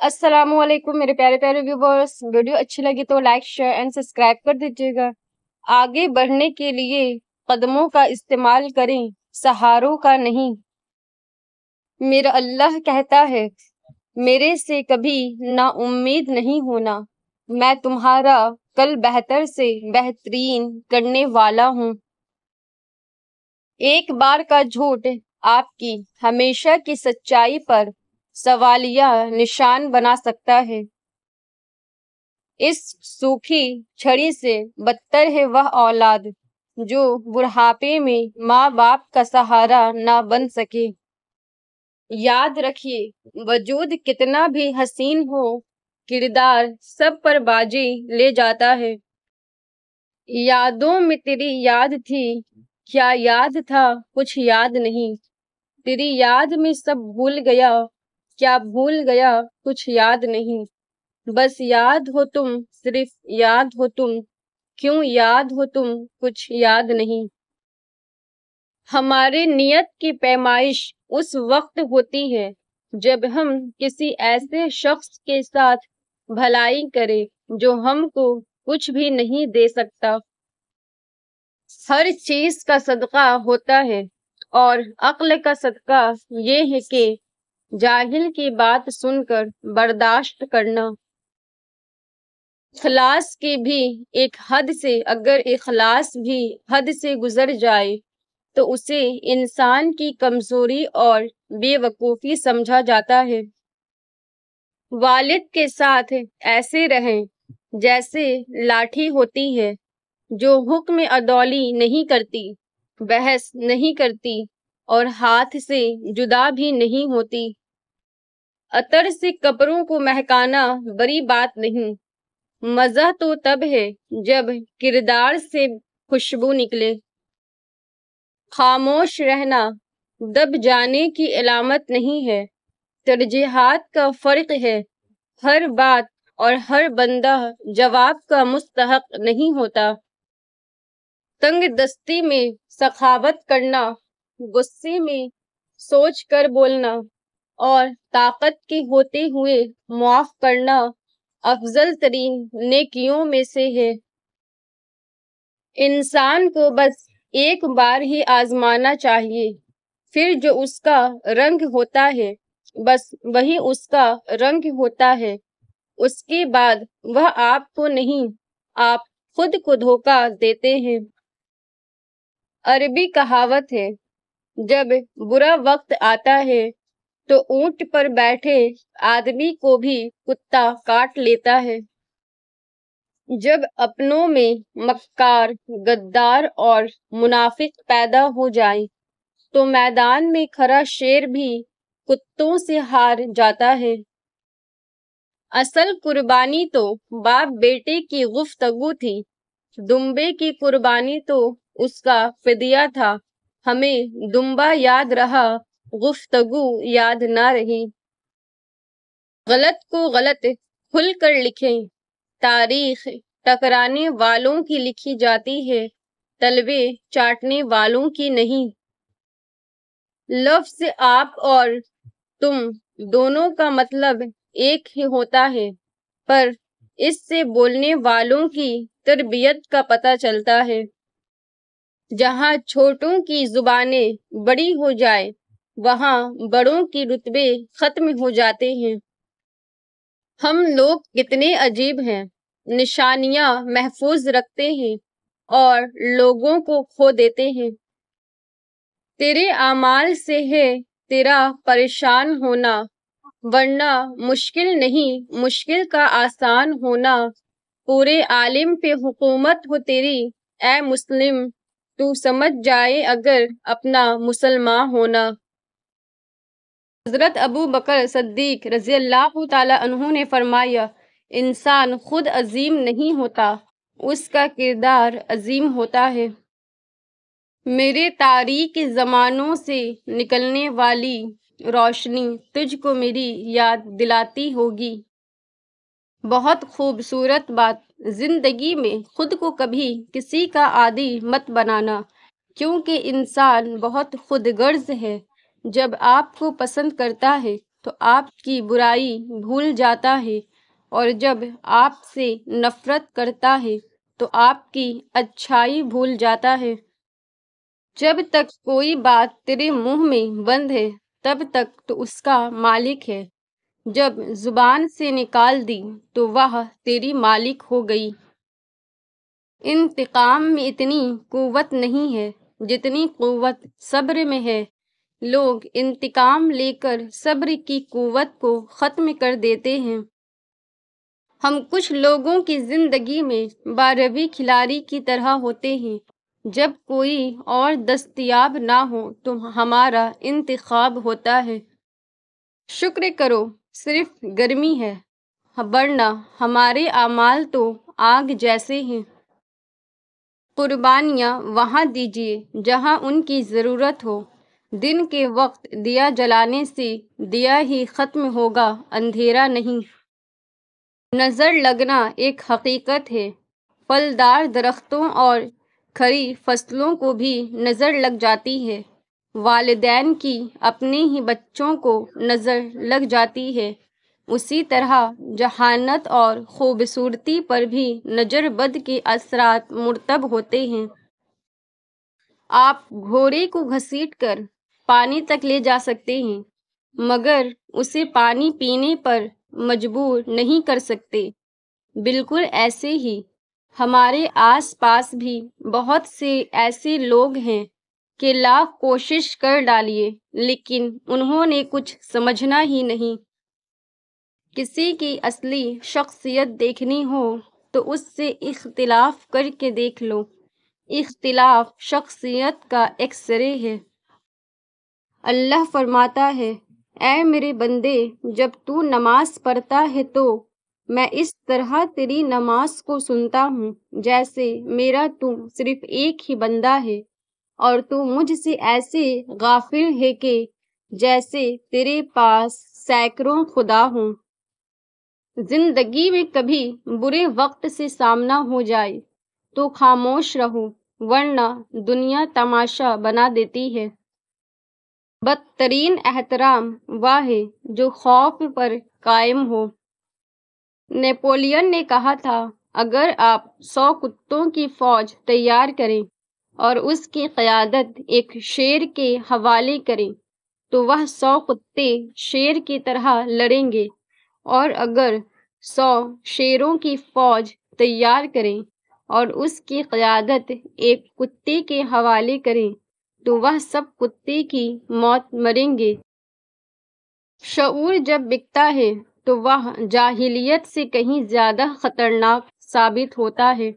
السلام علیکم میرے پیارے پیارے ویورز، ویڈیو اچھی لگی تو لائک شیئر اینڈ سبسکرائب کر دیجیے گا۔ آگے بڑھنے کے لیے قدموں کا استعمال کریں، سہاروں کا نہیں۔ میرا اللہ کہتا ہے میرے سے کبھی نا امید نہیں ہونا، میں تمہارا کل بہتر سے بہترین کرنے والا ہوں۔ ایک بار کا جھوٹ آپ کی ہمیشہ کی سچائی پر سوالیہ نشان بنا سکتا ہے۔ اس سوکھی چھڑی سے بدتر ہے وہ اولاد جو بڑھاپے میں ماں باپ کا سہارا نہ بن سکے۔ یاد رکھیے، وجود کتنا بھی حسین ہو، کردار سب پر بازی لے جاتا ہے۔ یادوں میں تیری یاد تھی، کیا یاد تھا کچھ یاد نہیں، تیری یاد میں سب بھول گیا، کیا بھول گیا کچھ یاد نہیں۔ بس یاد ہو تم، صرف یاد ہو تم، کیوں یاد ہو تم کچھ یاد نہیں۔ ہمارے نیت کی پیمائش اس وقت ہوتی ہے جب ہم کسی ایسے شخص کے ساتھ بھلائی کرے جو ہم کو کچھ بھی نہیں دے سکتا۔ ہر چیز کا صدقہ ہوتا ہے اور عقل کا صدقہ یہ ہے کہ جاہل کی بات سن کر برداشت کرنا۔ اخلاص کی بھی ایک حد سے اگر اخلاص بھی حد سے گزر جائے تو اسے انسان کی کمزوری اور بے وقوفی سمجھا جاتا ہے۔ والد کے ساتھ ایسے رہیں جیسے لاٹھی ہوتی ہے جو حکم عدولی نہیں کرتی، بحث نہیں کرتی اور ہاتھ سے جدا بھی نہیں ہوتی۔ عطر سے کپڑوں کو مہکانا بڑی بات نہیں، مزہ تو تب ہے جب کردار سے خوشبو نکلے۔ خاموش رہنا دب جانے کی علامت نہیں ہے، ترجیحات کا فرق ہے۔ ہر بات اور ہر بندہ جواب کا مستحق نہیں ہوتا۔ تنگ دستی میں سخاوت کرنا، غصے میں سوچ کر بولنا اور طاقت کے ہوتے ہوئے معاف کرنا افضل ترین نیکیوں میں سے ہے۔ انسان کو بس ایک بار ہی آزمانا چاہیے، پھر جو اس کا رنگ ہوتا ہے بس وہی اس کا رنگ ہوتا ہے، اس کے بعد وہ آپ کو نہیں، آپ خود کو دھوکہ دیتے ہیں۔ عربی کہاوت ہے، جب برا وقت آتا ہے تو اونٹ پر بیٹھے آدمی کو بھی کتا کاٹ لیتا ہے۔ جب اپنوں میں مکار، غدار اور منافق پیدا ہو جائے تو میدان میں کھڑا شیر بھی کتوں سے ہار جاتا ہے۔ اصل قربانی تو باپ بیٹے کی گفتگو تھی، دمبے کی قربانی تو اس کا فدیہ تھا۔ ہمیں دمبا یاد رہا، گفتگو یاد نہ رہی۔ غلط کو غلط کھل کر لکھیں، تاریخ ٹکرانے والوں کی لکھی جاتی ہے، تلوے چاٹنے والوں کی نہیں۔ لفظ آپ اور تم دونوں کا مطلب ایک ہی ہوتا ہے، پر اس سے بولنے والوں کی تربیت کا پتہ چلتا ہے۔ جہاں چھوٹوں کی زبانیں بڑی ہو جائے وہاں بڑوں کی رتبے ختم ہو جاتے ہیں۔ ہم لوگ کتنے عجیب ہیں، نشانیاں محفوظ رکھتے ہیں اور لوگوں کو کھو دیتے ہیں۔ تیرے اعمال سے ہے تیرا پریشان ہونا، ورنہ مشکل نہیں مشکل کا آسان ہونا۔ پورے عالم پہ حکومت ہو تیری اے مسلم، تو سمجھ جائے اگر اپنا مسلمان ہونا۔ حضرت ابو بکر صدیق رضی اللہ تعالیٰ عنہ نے فرمایا، انسان خود عظیم نہیں ہوتا، اس کا کردار عظیم ہوتا ہے۔ میرے تاریک زمانوں سے نکلنے والی روشنی تجھ کو میری یاد دلاتی ہوگی۔ بہت خوبصورت بات، زندگی میں خود کو کبھی کسی کا عادی مت بنانا، کیونکہ انسان بہت خود غرض ہے۔ جب آپ کو پسند کرتا ہے تو آپ کی برائی بھول جاتا ہے، اور جب آپ سے نفرت کرتا ہے تو آپ کی اچھائی بھول جاتا ہے۔ جب تک کوئی بات تیرے منہ میں بند ہے تب تک تو اس کا مالک ہے، جب زبان سے نکال دی تو وہ تیری مالک ہو گئی۔ انتقام میں اتنی قوت نہیں ہے جتنی قوت صبر میں ہے۔ لوگ انتقام لے کر صبر کی قوت کو ختم کر دیتے ہیں۔ ہم کچھ لوگوں کی زندگی میں 12ویں کھلاڑی کی طرح ہوتے ہیں، جب کوئی اور دستیاب نہ ہو تو ہمارا انتخاب ہوتا ہے۔ شکر کرو صرف گرمی ہے، ورنہ ہمارے اعمال تو آگ جیسے ہیں۔ قربانیاں وہاں دیجیے جہاں ان کی ضرورت ہو۔ دن کے وقت دیا جلانے سے دیا ہی ختم ہوگا، اندھیرا نہیں۔ نظر لگنا ایک حقیقت ہے۔ پھلدار درختوں اور کھڑی فصلوں کو بھی نظر لگ جاتی ہے۔ والدین کی اپنے ہی بچوں کو نظر لگ جاتی ہے، اسی طرح ذہانت اور خوبصورتی پر بھی نظر بد کے اثرات مرتب ہوتے ہیں۔ آپ گھوڑے کو گھسیٹ کر پانی تک لے جا سکتے ہیں، مگر اسے پانی پینے پر مجبور نہیں کر سکتے۔ بالکل ایسے ہی ہمارے آس پاس بھی بہت سے ایسے لوگ ہیں کہ لاکھ کوشش کر ڈالیے لیکن انہوں نے کچھ سمجھنا ہی نہیں۔ کسی کی اصلی شخصیت دیکھنی ہو تو اس سے اختلاف کر کے دیکھ لو۔ اختلاف شخصیت کا ایکس رے ہے۔ اللہ فرماتا ہے، اے میرے بندے، جب تو نماز پڑھتا ہے تو میں اس طرح تیری نماز کو سنتا ہوں جیسے میرا تو صرف ایک ہی بندہ ہے، اور تو مجھ سے ایسے غافل ہے کہ جیسے تیرے پاس سینکڑوں خدا ہوں۔ زندگی میں کبھی برے وقت سے سامنا ہو جائے تو خاموش رہو، ورنہ دنیا تماشا بنا دیتی ہے۔ بدترین احترام وہ ہے جو خوف پر قائم ہو۔ نیپولین نے کہا تھا، اگر آپ 100 کتوں کی فوج تیار کریں اور اس کی قیادت ایک شیر کے حوالے کریں تو وہ 100 کتے شیر کی طرح لڑیں گے، اور اگر 100 شیروں کی فوج تیار کریں اور اس کی قیادت ایک کتے کے حوالے کریں تو وہ سب کتے کی موت مریں گے۔ شعور جب بکتا ہے تو وہ جاہلیت سے کہیں زیادہ خطرناک ثابت ہوتا ہے۔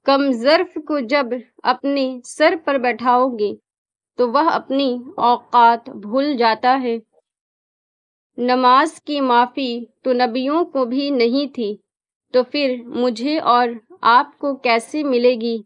کم ظرف کو جب اپنے سر پر بیٹھاؤ گے تو وہ اپنی اوقات بھول جاتا ہے۔ نماز کی معافی تو نبیوں کو بھی نہیں تھی، تو پھر مجھے اور آپ کو کیسے ملے گی؟